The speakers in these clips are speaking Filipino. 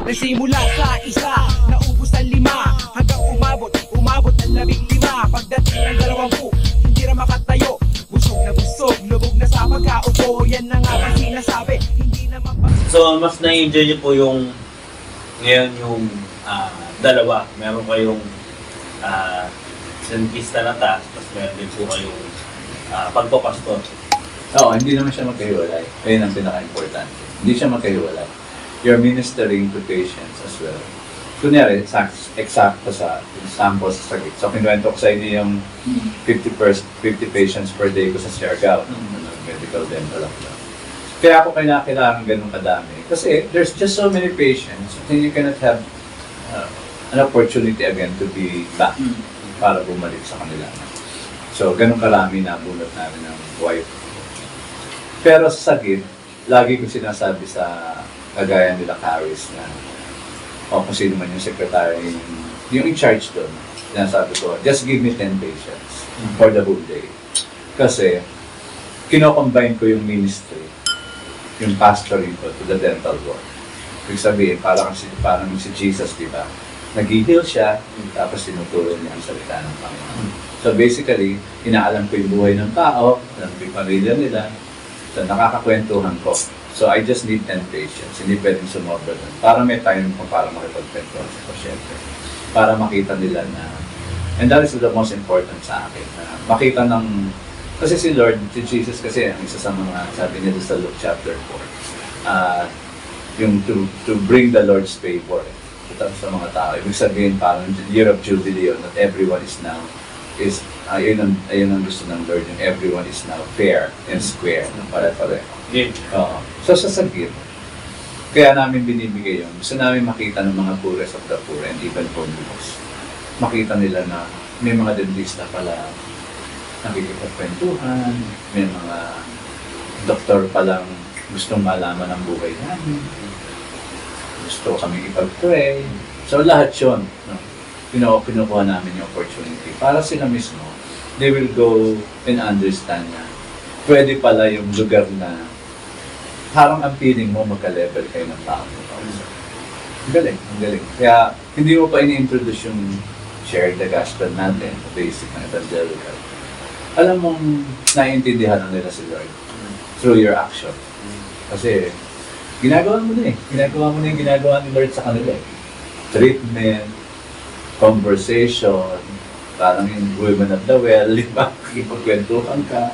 Nagsimula sa isa, naubos ang 5, hanggang umabot ng 15. Pagdating ng 20, hindi na makatayo. Busog na busog, lubog na sa pagkaupo. Yan na nga ba sinasabi, hindi na So, mas na-enjoy nyo po yung ngayon yung dalawa. Meron kayong sentista na task, tapos meron din po kayong pagpapastor. Oo, hindi naman siya magkahiwalay. Ayun ang pinaka-importante. Hindi siya magkahiwalay. You're ministering to patients as well. Kunyari, eksakto sa sample sa sakit. So, kinuwento ko sa inyo yung 50 patients per day ko sa Siargao, medical dental ako. Kaya ako kailangan ganun kadami. Kasi there's just so many patients and you cannot have an opportunity again to be back para bumalik sa kanila. So, ganun karami na bunot namin ng wife. Pero sa sakit, lagi ko sinasabi sa kagaya nila Caris na o kung sino man yung secretary, yung in charge doon, sinasabi ko, just give me 10 patients for the whole day. Kasi, kino-combine ko yung ministry, yung pastoring ko to the dental work. Ibig sabihin, parang si Jesus, di ba? Nag-heal siya, tapos tinuturo niya ang salita ng Panginoon. So basically, inaalam ko yung buhay ng tao, alam ko yung pamilya nila, so nakakakwentuhan ko. So I just need 10 patients, hindi pwedeng sumobra doon. Para may time ko para makipagkwentuhan sa pasyente. Para makita nila na, and that is the most important sa akin, na makita ng, kasi si Lord, si Jesus kasi, ang isa sa mga, sabi niya sa Luke chapter 4, yung to bring the Lord's favor sa mga tao. Ibig sabihin parang year of jubilee, not everyone is now, ayun ang gusto ng Lord, yung everyone is now fair and square, pare-pareho. Oo. So sa sagip, kaya namin binibigay yun. Gusto namin makita ng mga poorest of the poor and even homeless. Makita nila na may mga dentista pala nakikipagkwentuhan, may mga doktor palang gustong malaman ang buhay namin, gusto kami ipag-pray. So lahat yun, no? Kinukuha namin yung opportunity para sila mismo, they will go and understand na pwede pala yung lugar na parang ang feeling mo magka-level kayo ng tao. Ang galing, ang galing. Kaya hindi mo pa ini-introduce yung share the gospel natin, basic na evangelical. Alam mong naiintindihan na nila si Lord through your action. Kasi ginagawa mo na yung ginagawa ni Lord sa kanila. Treatment, conversation, parang yung women at the well, di ba? Ipagkwentuhan ka.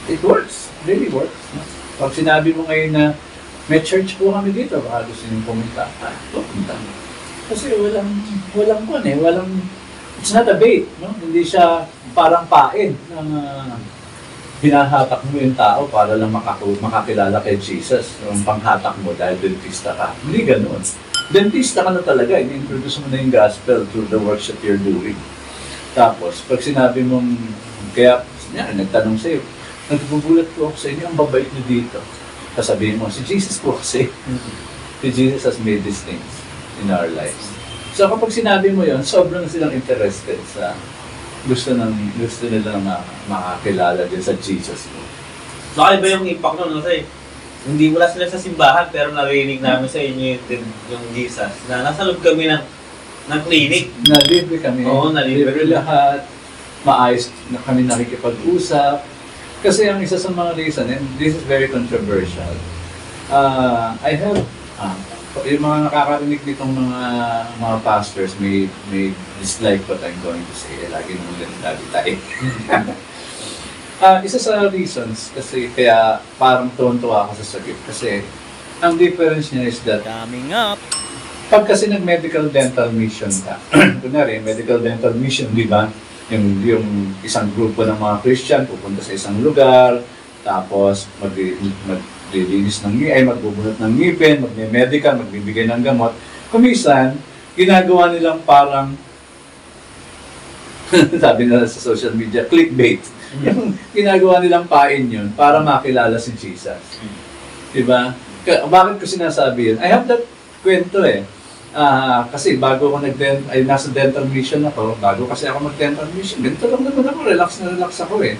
It works. Really works. Pag sinabi mo ngayon na may church po kami dito, baka gusto nyo pumunta. Pumunta. Kasi walang, it's not a bait, no? Hindi siya parang pain ng hinahatak mo yung tao para lang makakilala kay Jesus. Yung panghatak mo dahil dentista ka. Hindi ganoon. Dentista ka na talaga, ini-introduce mo na yung gospel through the works that you're doing. Tapos, pag sinabi mong, kaya, nagtanong sa'yo, nagbubulat po ako sa inyo, ang babait nyo dito. Sasabihin mo, si Jesus po kasi. Si Jesus has made these things in our lives. So kapag sinabi mo yon, sobrang silang interested sa gusto nila na makakilala din sa Jesus mo. So ano ba yung impact nun? Kasi hindi wala sila sa simbahan, pero narinig namin sa inyo yung Jesus na nasa loob kami ng clinic. Nalibre kami. Oo, nalibre lahat. Maayos na kami nakikipag-usap. Kasi ang isa sa mga reason, and this is very controversial, I have, yung mga nakakarinig nitong mga pastors may dislike what I'm going to say. Lagi nung lagi tayo. Isa sa reasons, kasi kaya parang tuwan-tuwa ako sa sakit. Kasi ang difference niya is that, coming up, pag kasi nag-medical dental mission ka, kunwari, medical dental mission, di ba? Yung isang grupo ng mga Christian pupunta sa isang lugar, tapos maglilinis ng magbubunot ng ngipin, magme-medical, magbibigay ng gamot. Kumisan, ginagawa nilang parang sabi nila sa social media, clickbait. Yung ginagawa nilang pain yun para makilala si Jesus. Diba? Bakit ko sinasabi yun? I have that kwento eh. Kasi bago ako nasa dental mission ako, bago kasi ako mag-dental mission, ganito lang naman ako, relax na relax ako eh.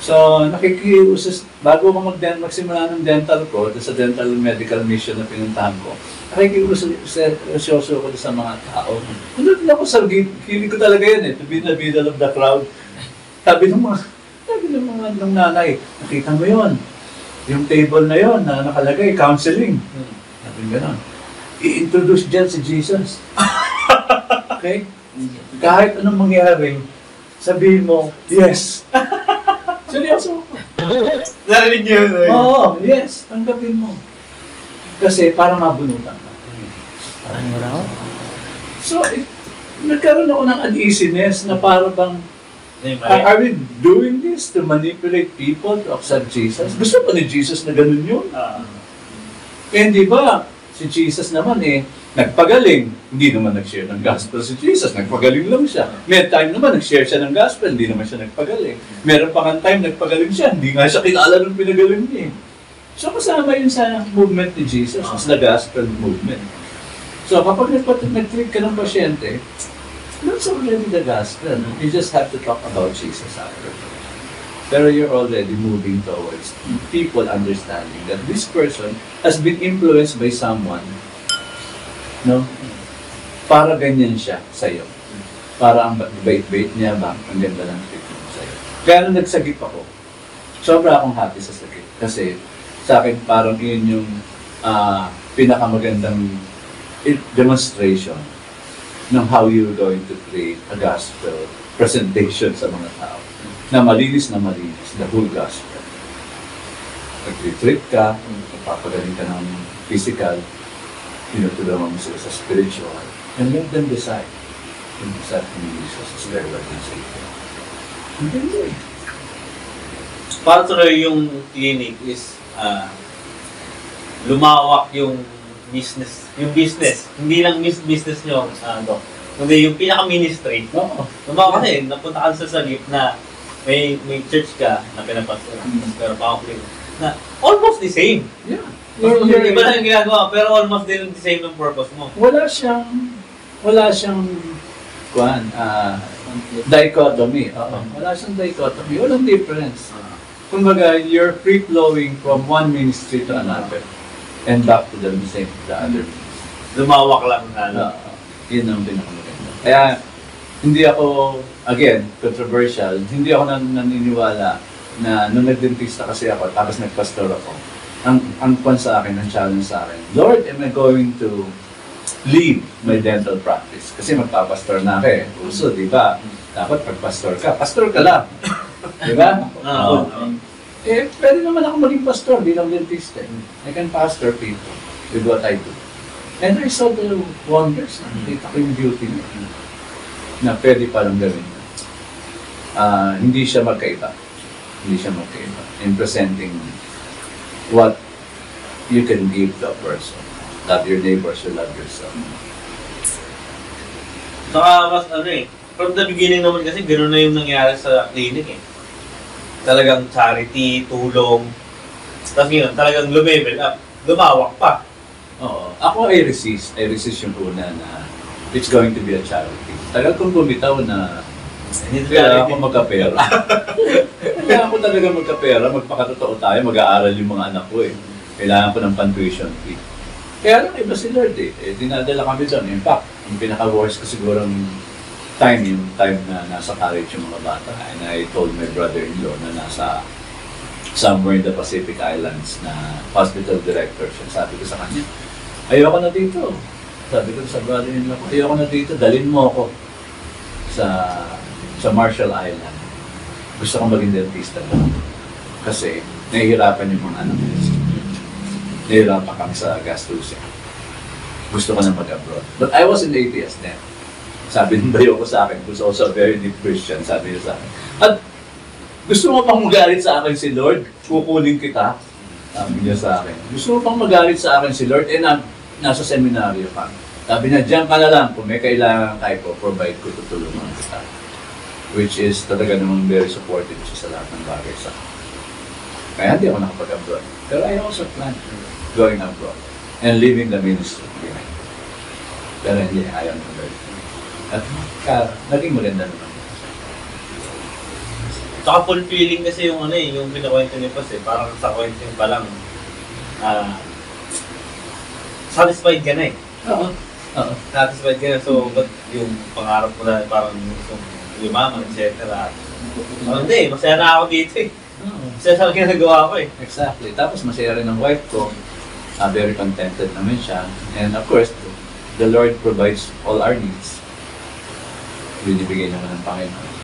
So, nakikiusas, bago ako magsimula ng dental ko, sa dental medical mission na pinuntahan ko, nakikiusasyoso ko sa mga tao. Nandun ako sa hilig ko talaga yan to be in the middle of the crowd. Sabi ng mga nung nanay, nakita mo yon, yung table na yon na nakalagay, counseling. Sabi gano'n. I-introduce dyan si Jesus. Okay? Kahit anong mangyari, sabihin mo, yes. Seryoso ako. Narinig niyo yun. Oo, yes. Tanggapin mo. Kasi para mabunutan ka. So, nagkaroon ako ng uneasiness na para bang, are we doing this to manipulate people to accept Jesus? Gusto pa ni Jesus na ganun yun? Eh, di ba, si Jesus naman nagpagaling. Hindi naman nag-share ng gospel si Jesus. Nagpagaling lang siya. May time naman nag-share siya ng gospel. Hindi naman siya nagpagaling. Meron pa nga time nagpagaling siya. Hindi nga siya kilala nung pinagaling niya. So kasama yun sa movement ni Jesus. As the gospel movement. So kapag nag-treat ka ng pasyente, that's already the gospel. You just have to talk about Jesus after. Pero you're already moving towards people understanding that this person has been influenced by someone. No? Para ganyan siya sa'yo. Para ang bait-bait niya ba, ang ganda ng treatment sa'yo. Kaya nung nagsagip ako, sobra akong happy sa sagip. Kasi sa akin parang yun yung pinakamagandang demonstration ng how you're going to create a gospel presentation sa mga tao. Na malinis, the whole gospel. Nag-retreat ka, magpapagaling ka ng physical, tinutulungan mo sila sa spiritual, and let them decide. And decide kung Jesus is their Lord and Savior. Hindi. Para tuloy yung clinic is lumawak yung business. Hindi lang business nyo, Doc. Kundi yung pinaka-ministry. Oo. Lumawak kasi, napunta ka sa sagip na may church ka na pinapasok. Pero pa-clinic na almost the same. Yeah. Iba lang yung ginagawa, pero almost din the same ng purpose mo. Wala siyang dichotomy. Oo. Wala siyang dichotomy. Walang difference. Kumbaga, you're free-flowing from one ministry to another and back to the other ministry. Lumawak lang Yun ang pinakamaganda. Kaya, hindi ako, again, controversial, hindi ako naniniwala na nung nag-dentista kasi ako, tapos nag-pastor ako, ang kwan sa akin, ang challenge sa akin, Lord, am I going to leave my dental practice? Kasi magpapastor na ako Uso, di ba? Dapat pag-pastor ka lang. Di ba? Pwede naman ako maging pastor bilang dentista. I can pastor people with what I do. And I saw the wonders. Nakita ko yung beauty niya. Na pwede palang gawin. Hindi siya magkaiba. In presenting what you can give to a person. Love your neighbors, you love yourself. Saka mas from the beginning naman kasi gano'n na yung nangyari sa clinic Talagang charity, tulong. Tapos ngayon, talagang lumevel up. Lumawak pa. Oo. Ako I resist yung una na it's going to be a charity. Tagal kong bumitaw na kailangan ko magkapera. Kailangan ko talaga magkapera, magpakatotoo tayo, mag-aaral yung mga anak ko Kailangan ko ng pan-tuition fee. Kaya lang iba si Lord dinadala kami doon. In fact, yung pinaka-worst ko siguro yung time na nasa college yung mga bata. And I told my brother-in-law na nasa somewhere in the Pacific Islands na hospital director siya. Sabi ko sa kanya, ayoko na dito. Sabi ko sa brother-in-law ko, ayoko na dito, dalhin mo ako sa Marshall Island. Gusto kong maging dentista lang. Kasi nahihirapan yung mga anak nila. Nahihirapan kami sa gastusin. Gusto ko na mag-abroad. But I was an atheist then. Sabi ng bayo ko sa akin, who's also a very deep Christian, sabi niya sa akin, at gusto mo pang magalit sa akin si Lord? Kukunin kita. Sabi niya sa akin. Gusto mo pang magalit sa akin si Lord? Nasa seminaryo ka. Sabi niya, diyan ka na lang. Kung may kailangan kayo, provide ko, tutulungan kita. Which is talaga namang very supportive siya sa lahat ng bagay sa akin. Kaya hindi ako nakapag-abroad. Pero I also plan going abroad and leaving the ministry behind. Pero hindi, ayaw ng Lord. At naging maganda naman. Tsaka fulfilling kasi yung ano eh, yung pinakwento niyo pa parang sa kwento niyo pa lang, satisfied ka na eh. Oo. Oo. Satisfied ka na, so ba't yung pangarap mo na parang gusto lumaman, etc. Hindi, masaya na ako dito eh. Masaya sa ginagawa ko eh. Exactly. Tapos masaya rin ang wife ko. Very contented naman siya. And of course, the Lord provides all our needs. Binibigay naman ng Panginoon.